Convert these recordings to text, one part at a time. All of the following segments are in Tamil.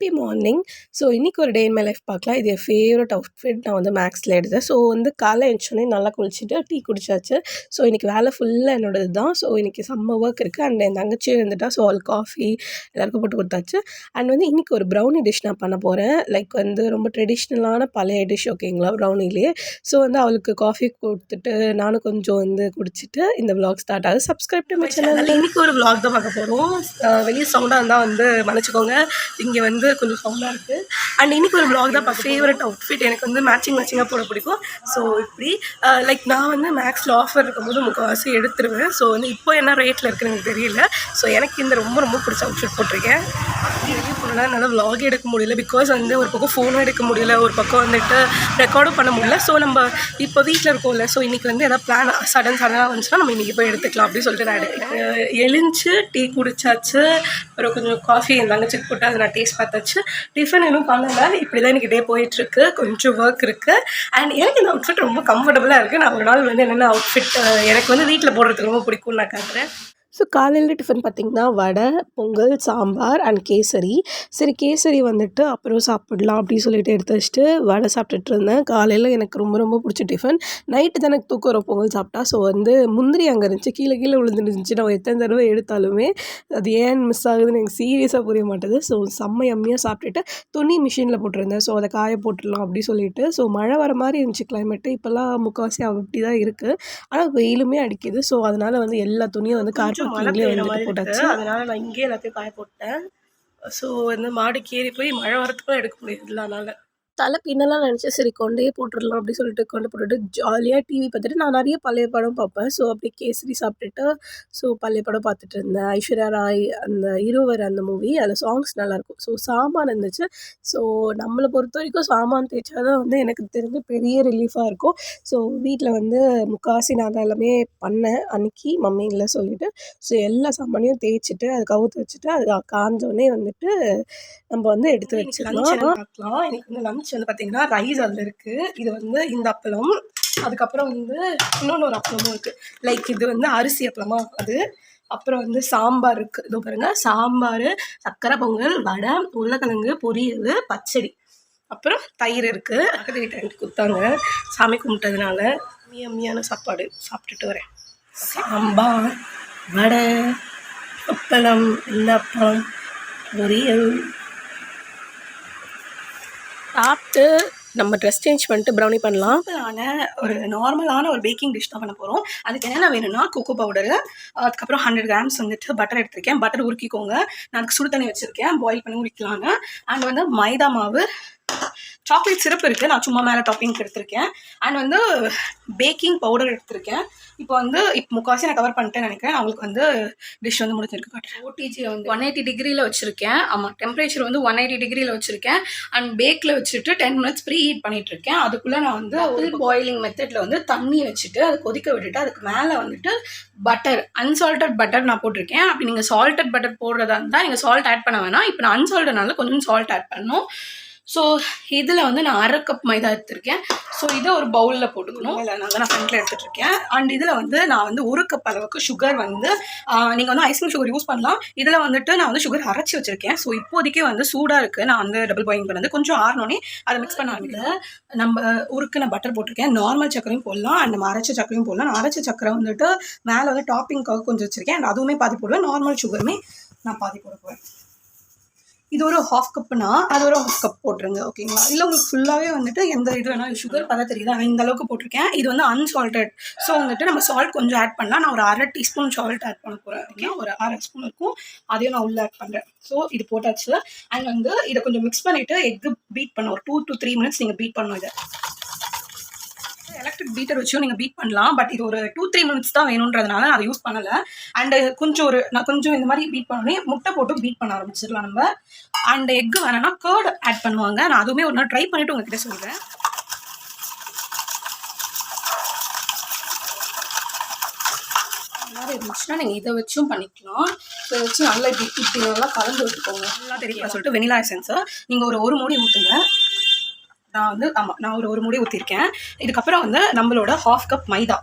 Happy morning. ஸோ இன்றைக்கி ஒரு டே இன் மை லைஃப் பார்க்கலாம். இது என் ஃபேவரட் அவுட்ஃபிட். நான் வந்து மேக்ஸில் எடுத்தேன். ஸோ வந்து காலைல எழுந்திரிச்சோடனே நல்லா குளிச்சுட்டு டீ குடிச்சாச்சு. ஸோ இன்றைக்கி வேலை ஃபுல்லாக என்னோடது தான். ஸோ இன்றைக்கி செம்ம ஒர்க் இருக்குது. அண்ட் என் தங்கச்சியும் இருந்துட்டா. ஸோ அவள் காஃபி எல்லாருக்கும் போட்டு கொடுத்தாச்சு. அண்ட் வந்து இன்றைக்கி ஒரு ப்ரௌனி டிஷ் நான் பண்ண போகிறேன். லைக் வந்து ரொம்ப ட்ரெடிஷ்னலான பழைய டிஷ், ஓகேங்களா, ப்ரௌனிலேயே. ஸோ வந்து அவளுக்கு காஃபி கொடுத்துட்டு நானும் கொஞ்சம் வந்து குடிச்சிட்டு இந்த விளாக் ஸ்டார்ட் ஆகுது. Subscribe to my channel. இன்றைக்கி ஒரு விளாக் தான் பார்க்க போகிறோம். வெளியே சவுண்டாக இருந்தால் வந்து மன்னிச்சுக்கோங்க. இங்கே வந்து கொஞ்சம் சவுண்டாக இருக்குது. அண்ட் இன்றைக்கி ஒரு விளாக் தான் பார்க்க ஃபேவரட் அவுட்ஃபிட். எனக்கு வந்து மேட்சிங்காக போட பிடிக்கும். ஸோ இப்படி லைக் நான் வந்து மேக்ஸில் ஆஃபர் இருக்கும்போது முக்கால்வாசி எடுத்துருவேன். ஸோ வந்து இப்போ என்ன ரேட்டில் இருக்குன்னு எனக்கு தெரியல. ஸோ எனக்கு இந்த ரொம்ப பிடிச்ச அவுட்ஃபிட் போட்டிருக்கேன். வெளியே போனால் என்னால் விளாக் எடுக்க முடியல. பிகாஸ் வந்து ஒரு பக்கம் ஃபோனும் எடுக்க முடியல, ஒரு பக்கம் வந்துட்டு ரெக்கார்டும் பண்ண முடியல. ஸோ நம்ம இப்போ வீட்டில் இருக்கோம்ல, ஸோ இன்றைக்கி வந்து எதாவது பிளான் சடனாக வந்துச்சுன்னா நம்ம இன்றைக்கி போய் எடுத்துக்கலாம் அப்படின்னு சொல்லிட்டு நான் எடுக்கிறேன். எழுந்துச்சு டீ குடிச்சாச்சு. அப்புறம் கொஞ்சம் காஃபி என் தங்கச்சிக்கு போட்டு அதை நான் டேஸ்ட் பார்த்தாச்சு. டிஃபன் இன்னும் பண்ணலை. இப்படி தான் எனக்கு டே போயிட்டுருக்கு. கொஞ்சம் ஒர்க் இருக்குது. அண்ட் எனக்கு இந்த அவுட்ஃபிட் ரொம்ப கம்ஃபர்டபுளாக இருக்குது. நான் ஒரு நாள் வந்து என்னென்ன அவுட்ஃபிட் எனக்கு வந்து வீட்டில் போடுறதுக்கு ரொம்ப பிடிக்கும்னு நான் காட்டுறேன். ஸோ காலையில் டிஃபன் பார்த்திங்கன்னா வடை, பொங்கல், சாம்பார் அண்ட் கேசரி. சரி, கேசரி வந்துட்டு அப்புறம் சாப்பிடலாம் அப்படின்னு சொல்லிட்டு எடுத்து வச்சுட்டு வடை சாப்பிட்டுட்டு இருந்தேன். காலையில் எனக்கு ரொம்ப பிடிச்ச டிஃபன். நைட்டு தான் எனக்கு தூக்கம் வரும் பொங்கல் சாப்பிட்டா. ஸோ வந்து முந்திரி அங்கே இருந்துச்சு, கீழே விழுந்துருந்துச்சு. நான் எத்தனை தடவை எடுத்தாலுமே அது ஏன் மிஸ் ஆகுதுன்னு எனக்கு சீரியஸாக புரிய மாட்டேது. ஸோ செம்ம யம்மியாக சாப்பிட்டுட்டு துணி மிஷினில் போட்டிருந்தேன். ஸோ அதை காய போட்டுடலாம் அப்படின்னு சொல்லிட்டு. ஸோ மழை வர மாதிரி இருந்துச்சு கிளைமேட்டு. இப்போல்லாம் முக்கால்வாசி அப்படி தான் இருக்குது. ஆனால் வெயிலுமே அடிக்குது. ஸோ அதனால் வந்து எல்லா துணியும் வந்து காற்று மழை பெய்யுற மாதிரி போட்டாச்சு. அதனால் நான் இங்கேயே எல்லாத்தையும் காய போட்டேன். ஸோ வந்து மாடிக்கு ஏறி போய் மழை வரத்துக்குலாம் எடுக்க முடியுதுல்ல, அதனால் தலை பின்னலாம் நினச்சேன். சரி கொண்டே போட்டுடலாம் அப்படின்னு சொல்லிட்டு கொண்டு போட்டுட்டு ஜாலியாக டிவி பார்த்துட்டு நான் நிறைய பழைய படம் பார்ப்பேன். ஸோ அப்படியே கேசரி சாப்பிட்டுட்டு ஸோ பழைய படம் பார்த்துட்டு இருந்தேன். ஐஸ்வர்யா ராய் அந்த இருவர் அந்த மூவி, அதில் சாங்ஸ் நல்லாயிருக்கும். ஸோ சாமான் இருந்துச்சு. ஸோ நம்மளை பொறுத்த வரைக்கும் சாமான் தேய்ச்சா தான் வந்து எனக்கு தெரிஞ்சு பெரிய ரிலீஃபாக இருக்கும். ஸோ வீட்டில் வந்து முக்கால்வாசி நான் தான் எல்லாமே பண்ணேன் அன்றைக்கி மம்மி இல்லை சொல்லிவிட்டு. ஸோ எல்லா சாமானையும் தேய்ச்சிட்டு அது கவுத்து வச்சுட்டு அது காஞ்சோடனே வந்துட்டு நம்ம வந்து எடுத்து வச்சுக்கலாம். பார்க்கலாம். எனக்கு வந்து லஞ்ச் வந்து பார்த்திங்கன்னா ரைஸ் அதில் இருக்குது. இது வந்து இந்த அப்பளம், அதுக்கப்புறம் வந்து இன்னொன்று ஒரு அப்பளமும் இருக்குது. லைக் இது வந்து அரிசி அப்பளமா அது. அப்புறம் வந்து சாம்பார் இருக்குது. இதோ பாருங்கள், சாம்பார், சக்கரை பொங்கல், வடை, உருளைக்கிழங்கு பொரியல், பச்சடி, அப்புறம் தயிர் இருக்குது. பக்கத்து வீட்டு கொடுத்தாங்க சாமி கும்பிட்டதுனால. அம்மியான சாப்பாடு சாப்பிட்டுட்டு வரேன். சாம்பார், வடை, அப்பளம், இந்த அப்பளம், பொரியல் சாப்பிட்டு நம்ம ட்ரெஸ் சேஞ்ச் பண்ணிட்டு ப்ரௌனி பண்ணலாம். ஒரு நார்மலான ஒரு பேக்கிங் டிஷ் தான் பண்ண போகிறோம். அதுக்கு என்னென்ன வேணும்னா கோகோ பவுடரு, அதுக்கப்புறம் 100 கிராம்ஸ் வந்துட்டு பட்டர் எடுத்திருக்கேன். பட்டர் உருக்கிக்கோங்க. நான் அதுக்கு சுடு தண்ணி வச்சுருக்கேன், பாயில் பண்ணி உரிக்கலான்னு. அண்ட் வந்து மைதா மாவு, சாக்லேட் சிரப் இருக்குது, நான் சும்மா மேலே டாப்பிங் எடுத்திருக்கேன். அண்ட் வந்து பேக்கிங் பவுடர் எடுத்திருக்கேன். இப்போ வந்து முக்கால்வாசி நான் கவர் பண்ணிட்டேன்னு நினைக்கிறேன். அவங்களுக்கு வந்து டிஷ் வந்து முடிஞ்சிருக்கு காட்டுறேன். ஓடிஜி வந்து 180 டிகிரியில் வச்சுருக்கேன். ஆமாம், டெம்பரேச்சர் வந்து 180 டிகிரியில் வச்சுருக்கேன். அண்ட் பேக்கில் வச்சுட்டு 10 மினிட்ஸ் ப்ரீ ஹீட் பண்ணிகிட்ருக்கேன். அதுக்குள்ளே நான் வந்து பாயிலிங் மெத்தடில் வந்து தண்ணி வச்சுட்டு அதை கொதிக்க விட்டுட்டு அதுக்கு மேலே வந்துட்டு பட்டர், அன்சால்டட் பட்டர் நான் போட்டிருக்கேன். அப்படி நீங்கள் சால்டட் பட்டர் போடுறதா இருந்தால் நீங்கள் சால்ட் ஆட் பண்ண வேணாம். இப்போ நான் அன்சால்டட்னால கொஞ்சம் சால்ட் ஆட் பண்ணணும். ஸோ இதில் வந்து நான் 1/2 கப் மைதா எடுத்துருக்கேன். ஸோ இதை ஒரு பவுலில் போட்டுக்கணும். இல்லை நான் தான் ஃப்ரண்ட்டில் எடுத்துகிட்ருக்கேன். அண்ட் இதில் வந்து நான் வந்து 1 கப் அளவுக்கு சுகர் வந்து நீங்கள் வந்து ஐஸ்கிரீம் சுகர் யூஸ் பண்ணலாம். இதில் வந்துட்டு நான் வந்து சுகர் அரைச்சி வச்சுருக்கேன். ஸோ இப்போதைக்கே வந்து சூடாக இருக்குது. நான் வந்து டபுள் பாயிலிங் பண்ணது கொஞ்சம் ஆறினோடனே அதை மிக்ஸ் பண்ண ஆரம்பிக்கல. நம்ம ஊருக்கு நான் பட்டர் போட்டிருக்கேன். நார்மல் சக்கரையும் போடலாம் அண்ட் நம்ம அரைச்ச சக்கரையும் போடலாம். நான் அரைச்ச சக்கரை வந்துட்டு மேலே வந்து டாப்பிங்காக கொஞ்சம் வச்சுருக்கேன். அண்ட் அதுவுமே பாதி போடுவேன். நார்மல் சுகருமே நான் பாதி போட போவேன். இது ஒரு 1/2 கப்புனா அது ஒரு 1/2 கப் போட்டுருங்க, ஓகேங்களா? இல்லை உங்களுக்கு ஃபுல்லாகவே வந்துட்டு எந்த இது வேணாலும் சுகர் பார்த்தா தெரியுது. நான் இந்த அளவுக்கு போட்டிருக்கேன். இது வந்து அன்சால்டட். ஸோ வந்துட்டு நம்ம சால்ட் கொஞ்சம் ஆட் பண்ணலாம். நான் ஒரு 1/2 டீஸ்பூன் சால்ட் ஆட் பண்ண போகிறேன். ஓகே, ஒரு 1/2 ஸ்பூன் இருக்கும், அதையும் நான் உள்ளே ஆட் பண்ணுறேன். ஸோ இது போட்டாச்சு. அண்ட் வந்து இதை கொஞ்சம் மிக்ஸ் பண்ணிவிட்டு எக்கு பீட் பண்ண ஒரு 2 to 3 மினிட்ஸ் நீங்கள் பீட் பண்ணணும். இதை எலக்ட்ரிக் பீட்டர் வச்சும் நீங்கள் பீட் பண்ணலாம். பட் இது ஒரு 2-3 மினிட்ஸ் தான் வேணுன்றதுனால நான் அதை யூஸ் பண்ணலை. அண்டு நான் கொஞ்சம் இந்த மாதிரி பீட் பண்ணோடனே முட்டை போட்டு பீட் பண்ண ஆரம்பிச்சிடலாம் நம்ம. அண்ட் எக்கு வேணான்னா கர்ட் ஆட் பண்ணுவாங்க. நான் அதுவுமே ஒரு நாள் ட்ரை பண்ணிவிட்டு உங்ககிட்ட சொல்கிறேன். மாதிரி இருந்துச்சுன்னா நீங்கள் இதை வச்சும் பண்ணிக்கலாம். இதை வச்சு நல்லா இப்படி நல்லா கலந்து விட்டுக்கோங்க. நல்லா தெரியும் சொல்லிட்டு வெனிலா எசன்ஸை நீங்கள் ஒரு மூடி ஊற்றுங்க. நான் ஒரு மூடி ஊற்றிருக்கேன். இதுக்கப்புறம் வந்து நம்மளோட 1/2 கப்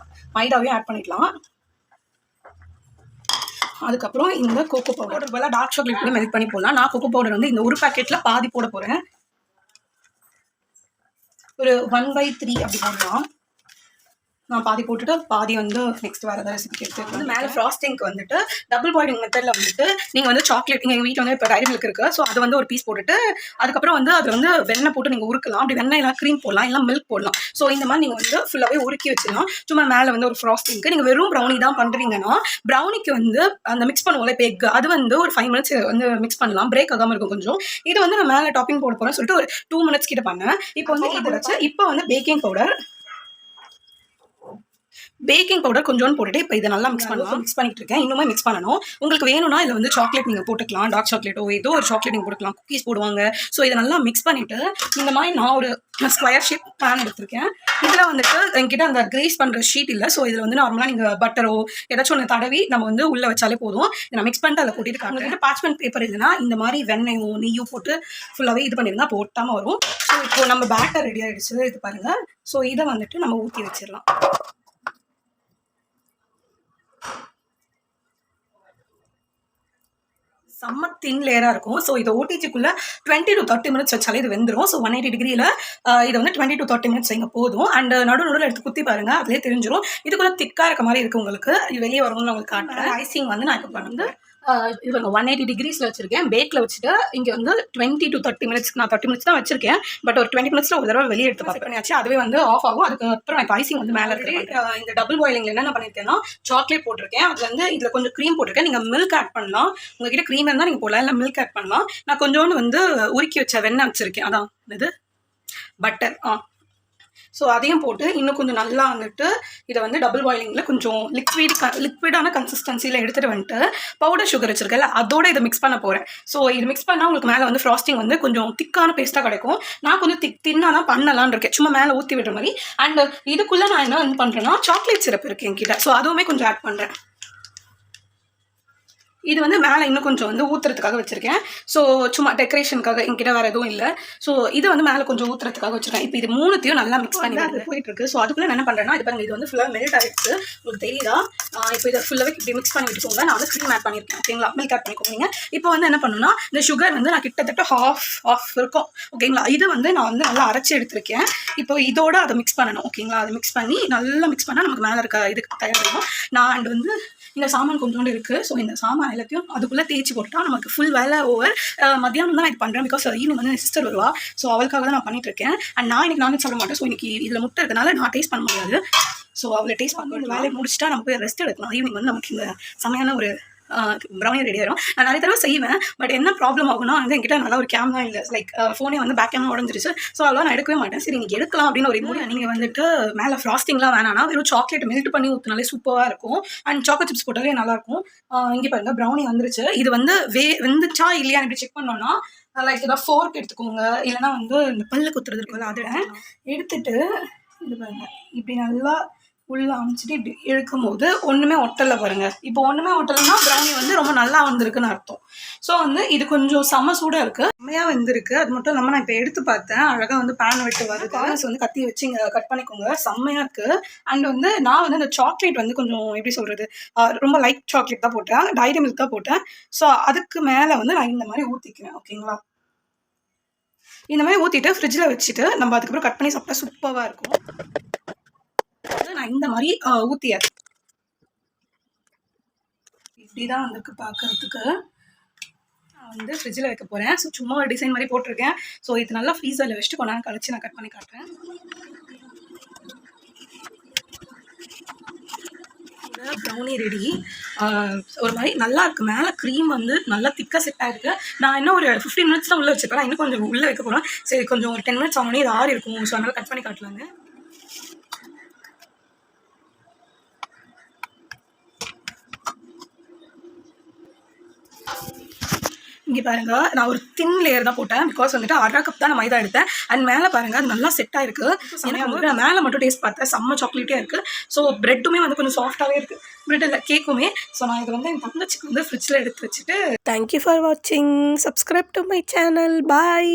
மைதாவையும் ஆட் பண்ணிக்கலாம். அதுக்கப்புறம் இந்த கோகோ பவுடர் பதிலாக டார்க் சாக்லேட் கூட மெல்ட் பண்ணி போடலாம். நான் கோகோ பவுடர் வந்து இந்த ஒரு பேக்கெட்டில் பாதி போட போகிறேன். ஒரு 1/3 அப்படி போடலாம். நான் பாதி போட்டுட்டு பாதி வந்து நெக்ஸ்ட் வேறு ஏதாவது ரெசிபிக்கு எடுத்து வந்து மேலே ஃப்ராஸ்டிங்க்கு வந்துட்டு டபுள் பாயிலிங் மெத்தடில் வந்துட்டு நீங்கள் வந்து சாக்லேட் எங்கள் வீட்டில் வந்து இப்போ டைரி மில்க் இருக்குது. ஸோ அது வந்து ஒரு பீஸ் போட்டுட்டு அதுக்கப்புறம் வந்து அது வந்து வெண்ணெய் போட்டு நீங்கள் உருக்கலாம். அப்படி வெண்ணெய் எல்லாம் க்ரீம் போடலாம், இல்லை மில்க் போடலாம். ஸோ இந்த மாதிரி நீங்கள் வந்து ஃபுல்லாகவே உருக்கி வச்சிடலாம். சும்மா மேலே வந்து ஒரு ஃப்ராஸ்டிங்க்கு நீங்கள் வெறும் ப்ரௌனி தான் பண்ணுறீங்கன்னா ப்ரௌனிக்கு வந்து அந்த மிக்ஸ் பண்ணுவோம்ல இப்போ எக், அது வந்து ஒரு 5 மினிட்ஸ் வந்து மிக்ஸ் பண்ணலாம், பிரேக் ஆகாமல் இருக்கும் கொஞ்சம். இது வந்து நான் மேலே டாப்பிங் போட போகிறேன்னு சொல்லிட்டு ஒரு 2 மினிட்ஸ் கிட்ட பண்ணேன். இப்போ வந்து இது வச்சு இப்போ வந்து பேக்கிங் பவுடர் கொஞ்சோன்னு போட்டுட்டு இப்போ இதை நல்லா மிக்ஸ் பண்ணிட்டு இருக்கேன். இன்னுமே மிக்ஸ் பண்ணணும். உங்களுக்கு வேணும்னா இதில் வந்து சாக்லேட் நீங்கள் போட்டுக்கலாம், டார்க் சாக்லேட்டோ ஏதோ ஒரு சாக்லேட் நீங்கள் போட்டுக்கலாம், குக்கீஸ் போடுவாங்க. ஸோ இதை நல்லா மிக்ஸ் பண்ணிவிட்டு இந்த மாதிரி நான் ஒரு ஸ்கொயர் ஷேப் பேன் எடுத்திருக்கேன். இதில் வந்துட்டு என்கிட்ட அந்த கிரேஸ் பண்ணுற ஷீட் இல்லை. ஸோ இதில் வந்து நார்மலாக நீங்கள் பட்டரோ ஏதாச்சும் ஒன்று தடவி நம்ம வந்து உள்ளே வச்சாலே போதும். இதை நான் மிக்ஸ் பண்ணிட்டு அதில் போட்டுட்டு காட்டுறேன். பார்ச்மெண்ட் பேப்பர் இல்லைன்னா இந்த மாதிரி வெண்ணையும் நெய்யும் போட்டு ஃபுல்லாகவே இது பண்ணியிருந்தா அப்போ ஒட்டாமல் வரும். ஸோ இப்போ நம்ம பேட்டர் ரெடி ஆகிடுச்சு, இது பாருங்கள். ஸோ இதை வந்துட்டு நம்ம ஊற்றி வச்சிடலாம். செம்ம தின் லேயராக இருக்கும். ஸோ இதை ஓடிஜிக்குள்ளே 20 to 30 மினிட்ஸ் வச்சாலே இது வெந்துடும். ஸோ 180 டிகிரியில் இதை வந்து 20 to 30 மினிட்ஸ் வைங்க போதும். அண்ட் நடுவில் எடுத்து குத்தி பாருங்கள், அதுலேயே தெரிஞ்சிடும். இதுக்குள்ளே திக்காக இருக்க மாதிரி இருக்குது உங்களுக்கு. இது வெளியே வரும்னு உங்களுக்கு காட்டுறேன். ஐசிங் வந்து நான் இப்போ வந்து இவங்க 180 டிகிரிஸில் வச்சுருக்கேன். பேக்கில் வச்சுட்டு இங்கே வந்து 20 to 30 மினிட்ஸ்க்கு நான் 30 மினிட்ஸ் தான் வச்சுருக்கேன். பட் ஒரு 20 மினிட்ஸில் ஒரு தடவை வெளியே எடுத்து பார்த்து பண்ணியாச்சு. அதுவே வந்து ஆஃப் ஆகும். அதுக்கப்புறம் நான் இப்போ ஐசிங் வந்து மேலே இருக்கிறேன். இந்த டபுள் பாயிலிங்கில் என்ன பண்ணியிருக்கேன்னா சாக்லேட் போட்டிருக்கேன். அதில் வந்து இதில் கொஞ்சம் க்ரீம் போட்டிருக்கேன். நீங்கள் மில்க் ஆட் பண்ணலாம். உங்ககிட்ட க்ரீம் இருந்தால் நீங்கள் போடலாம், இல்லை மில்க் ஆட் பண்ணலாம். நான் கொஞ்சோண்டு வந்து உருக்கி வச்ச வெண்ணெய் வச்சுருக்கேன், அதான் இது பட்டர். ஸோ அதையும் போட்டு இன்னும் கொஞ்சம் நல்லா வந்துட்டு இதை வந்து டபுள் பாயிலிங்கில் கொஞ்சம் லிக்விடான கன்சிஸ்டன்சியில் எடுத்துகிட்டு வந்துட்டு பவுடர் சுகர் வச்சுருக்கல அதோட இதை மிக்ஸ் பண்ண போகிறேன். ஸோ இது மிக்ஸ் பண்ணால் உங்களுக்கு மேலே வந்து ஃப்ராஸ்டிங் வந்து கொஞ்சம் திக்கான பேஸ்ட்டாக கிடைக்கும். நான் கொஞ்சம் தின்னாக தான் பண்ணலான்னு இருக்கேன், சும்மா மேலே ஊற்றி விடுற மாதிரி. அண்ட் இதுக்குள்ளே நான் என்ன வந்து பண்ணுறேன்னா சாக்லேட் சிரப் இருக்குது என்கிட்ட. ஸோ அதுவுமே கொஞ்சம் ஆட் பண்ணுறேன். இது வந்து மேலே இன்னும் கொஞ்சம் வந்து ஊற்றுறதுக்காக வச்சுருக்கேன். ஸோ சும்மா டெக்கரேஷனுக்காக, என்கிட்ட வேறு எதுவும் இல்லை. ஸோ இது வந்து மேலே கொஞ்சம் ஊற்றுறதுக்காக வச்சுருக்கேன். இப்போ இது மூணுத்தையும் நல்லா மிக்ஸ் பண்ணி அது போயிட்டுருக்கு. ஸோ அதுக்குள்ளே என்ன பண்ணுறேன்னா இது பாருங்கள், இது வந்து ஃபுல்லாக மெல்ட் ஆகிடுச்சு, உங்களுக்கு தெரியுதா? இப்போ இதை ஃபுல்லாகவே இப்படி மிக்ஸ் பண்ணி விட்டுக்கோங்க. நான் வந்து க்ரீம் ஆட் பண்ணியிருக்கேன், ஓகேங்களா? மில்க் ஆட் பண்ணிக்கோங்க. இப்போ வந்து என்ன பண்ணணும்னா இந்த சுகர் வந்து நான் கிட்டத்தட்ட ஹாஃப் இருக்கும், ஓகேங்களா? இது வந்து நான் வந்து நல்லா அரைச்சி எடுத்திருக்கேன். இப்போ இதோட அதை மிக்ஸ் பண்ணணும், ஓகேங்களா? அதை மிக்ஸ் பண்ணி நல்லா மிக்ஸ் பண்ணால் நமக்கு மேலே இருக்க இதுக்கு தயாரிக்கும். நான் அண்ட் வந்து இந்த சாமான் கொஞ்சோண்டு இருக்குது. ஸோ இந்த சாமான் எல்லாத்தையும் அதுக்குள்ளே தேய்ச்சி போட்டுட்டா நமக்கு ஃபுல் வேலை ஓவர். மத்தியானம் தான் நான் இது பண்ணுறேன், பிகாஸ் ஈவினிங் வந்து என் சிஸ்டர் வருவா. ஸோ அவளுக்காக தான் நான் பண்ணிட்டு இருக்கேன். அண்ட் நான் இன்னைக்கு நான்வெஜ் சாப்பிட மாட்டேன். ஸோ இன்னைக்கு இதில் முட்டை இருக்கனால நான் டேஸ்ட் பண்ண முடியாது. ஸோ அவளை டேஸ்ட் பண்ணி இந்த வேலையை முடிச்சுட்டா நம்ம போய் ரெஸ்ட் எடுக்கலாம். ஈவினிங் வந்து நமக்கு இந்த செமையான ஒரு ப்ரௌனி ரெடி ஆயிரும். நான் நிறைய தடவை செய்வேன். பட் என்ன ப்ராப்ளம் ஆகும்னா வந்து என்கிட்ட நல்லா ஒரு கேமரா இல்லை, லைக் ஃபோனே வந்து பேக் கேமரா உடஞ்சிருச்சு. ஸோ அதெல்லாம் நான் எடுக்கவே மாட்டேன். சரி நீங்கள் எடுக்கலாம் அப்படின்னு ஒரு முடியும். நீங்கள் வந்துட்டு மேலே ஃப்ராஸ்டிங்லாம் வேணாம்னா வெறும் சாக்லேட் மெல்ட் பண்ணி ஊற்றினாலே சூப்பராக இருக்கும். அண்ட் சாக்லேட் சிப்ஸ் போட்டாலே நல்லாயிருக்கும். இங்கே பாருங்கள் ப்ரௌனி வந்துருச்சு. இது வந்து வெந்துச்சா இல்லையா இப்படி செக் பண்ணோன்னா லைக் ஏதாவது ஃபோர்க் எடுத்துக்கோங்க, இல்லைனா வந்து இந்த பல்லு குத்துறது இருக்குல்ல அதை எடுத்துட்டு இது பாருங்கள் இப்படி நல்லா உள்ளே அமைச்சிட்டு இப்படி இழுக்கும் போது ஒன்றுமே ஒட்டலை பாருங்கள். இப்போ ஒன்றுமே ஒட்டலைன்னா ப்ரௌனி வந்து ரொம்ப நல்லா வந்திருக்குன்னு அர்த்தம். ஸோ வந்து இது கொஞ்சம் செம்ம சூடாக இருக்குது, செம்மையாக வெந்திருக்கு. அது மட்டும் இல்லாமல் நான் இப்போ எடுத்து பார்த்தேன், அழகாக வந்து பேன் விட்டு வருது. கார்னர்ஸ் வந்து கத்தி வச்சு இங்கே கட் பண்ணிக்கோங்க, செம்மையாக இருக்குது. அண்ட் வந்து நான் வந்து இந்த சாக்லேட் வந்து கொஞ்சம் எப்படி சொல்கிறது, ரொம்ப லைட் சாக்லேட் தான் போட்டேன், டைரி மில்க் தான் போட்டேன். ஸோ அதுக்கு மேலே வந்து நான் இந்த மாதிரி ஊற்றிக்கிறேன், ஓகேங்களா? இந்த மாதிரி ஊற்றிட்டு ஃப்ரிட்ஜில் வச்சுட்டு நம்ம அதுக்கப்புறம் கட் பண்ணி சாப்பிட்டா சூப்பராக இருக்கும். நான் இந்த மாதிரி ஊற்றியாச்சு. இப்படிதான் வந்திருக்கு பார்க்கறதுக்கு. நான் வந்து ஃப்ரிட்ஜில் வைக்க போகிறேன். ஸோ சும்மா ஒரு டிசைன் மாதிரி போட்டிருக்கேன். ஸோ இது நல்லா ஃப்ரீசரில் வச்சுட்டு கொஞ்ச நேரம் கழிச்சு நான் கட் பண்ணி காட்டுறேன். Brownie ready. ஒரு மாதிரி நல்லா இருக்குது. மேலே க்ரீம் வந்து நல்லா திக்காக செட் ஆகிருக்கு. நான் இன்னும் ஒரு 15 மினிட்ஸ் தான் உள்ளே வச்சுருப்பேன். இன்னும் கொஞ்சம் உள்ளே வைக்க போகிறேன். சரி கொஞ்சம் ஒரு 10 மினிட்ஸ் ஆகணும், இது ஆறி இருக்கும். ஸோ அதனால் கட் பண்ணி காட்டலாங்க. இங்கே பாருங்கள், நான் ஒரு தின் லேயர் தான் போட்டேன், பிகாஸ் வந்துட்டு 1/2 கப் தான் நான் மைதா எடுத்தேன். அண்ட் மேலே பாருங்கள் அது நல்லா செட் ஆகிருக்கு. எனக்கு வந்து நான் மேலே மட்டும் டேஸ்ட் பார்த்தேன், செம்ம சாக்லேட்டே இருக்குது. ஸோ ப்ரெட்டுமே வந்து கொஞ்சம் சாஃப்டாகவே இருக்குது, ப்ரெட் இல்லை கேக்குமே. ஸோ நான் இதை வந்து என் தங்கச்சிக்கு வந்து ஃப்ரிட்ஜில் எடுத்து வச்சுட்டு. தேங்க்யூ ஃபார் வாட்சிங். Subscribe to my channel. Bye.